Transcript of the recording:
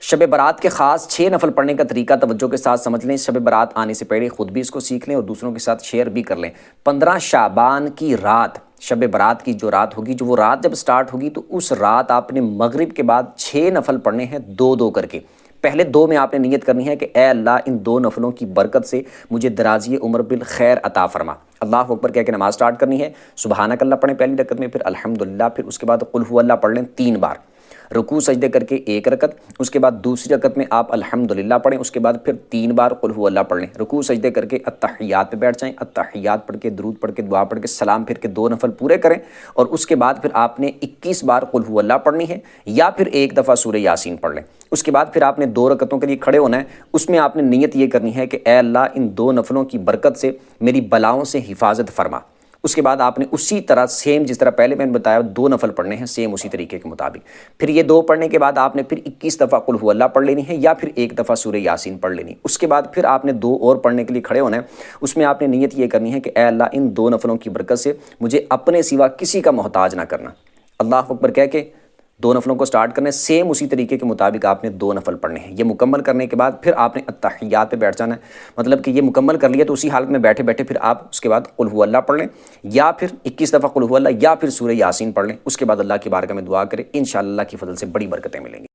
شب برات کے خاص 6 نفل پڑھنے کا طریقہ توجہ کے ساتھ سمجھ لیں۔ شب برات آنے سے پہلے خود بھی اس کو سیکھ لیں اور دوسروں کے ساتھ شیئر بھی کر لیں۔ 15 شعبان کی رات، شب برات کی جو رات ہوگی، جو وہ رات جب سٹارٹ ہوگی تو اس رات آپ نے مغرب کے بعد 6 نفل پڑھنے ہیں، 2 کر کے۔ پہلے 2 میں آپ نے نیت کرنی ہے کہ اے اللہ ان 2 نفلوں کی برکت سے مجھے درازی عمر بالخیر عطا فرما۔ اللہ اکبر کہہ کے نماز سٹارٹ کرنی ہے، سبحانک اللہ پڑھیں پہلی رکعت میں، پھر الحمدللہ، پھر اس کے بعد قل هو اللہ پڑھ لیں 3 بار، رکوع سجدے کر کے 1 رکعت، اس کے بعد دوسری رکعت میں آپ الحمدللہ پڑھیں، اس کے بعد پھر 3 بار قل هو اللہ پڑھ لیں، رکوع سجدے کر کے اتحیات پہ بیٹھ جائیں، اتحیات پڑھ کے درود پڑھ کے دعا پڑھ کے سلام پھر کے 2 نفل پورے کریں، اور اس کے بعد پھر آپ نے 21 بار قل هو اللہ پڑھنی ہے، یا پھر 1 دفعہ سورہ یاسین پڑھ لیں۔ اس کے بعد پھر آپ نے 2 رکعتوں کے لیے کھڑے ہونا ہے، اس میں آپ نے نیت یہ کرنی ہے کہ اے اللہ ان 2 نفلوں کی برکت سے میری بلاؤں سے حفاظت فرما۔ اس کے بعد آپ نے اسی طرح سیم جس طرح پہلے میں نے بتایا 2 نفل پڑھنے ہیں، سیم اسی طریقے کے مطابق۔ پھر یہ 2 پڑھنے کے بعد آپ نے پھر 21 دفعہ قل هو اللہ پڑھ لینی ہے، یا پھر 1 دفعہ سورہ یاسین پڑھ لینی۔ اس کے بعد پھر آپ نے 2 اور پڑھنے کے لیے کھڑے ہونا ہے، اس میں آپ نے نیت یہ کرنی ہے کہ اے اللہ ان 2 نفلوں کی برکت سے مجھے اپنے سوا کسی کا محتاج نہ کرنا۔ اللہ اکبر کہہ کے 2 نفلوں کو سٹارٹ کرنے، سیم اسی طریقے کے مطابق آپ نے 2 نفل پڑھنے ہیں۔ یہ مکمل کرنے کے بعد پھر آپ نے اتحیات پہ بیٹھ جانا ہے، مطلب کہ یہ مکمل کر لیا تو اسی حالت میں بیٹھے بیٹھے پھر آپ اس کے بعد قل هو اللہ پڑھ لیں، یا پھر 21 دفعہ قل هو اللہ، یا پھر سورہ یاسین پڑھ لیں۔ اس کے بعد اللہ کی بارگاہ میں دعا کریں، انشاءاللہ اللہ کی فضل سے بڑی برکتیں ملیں گی۔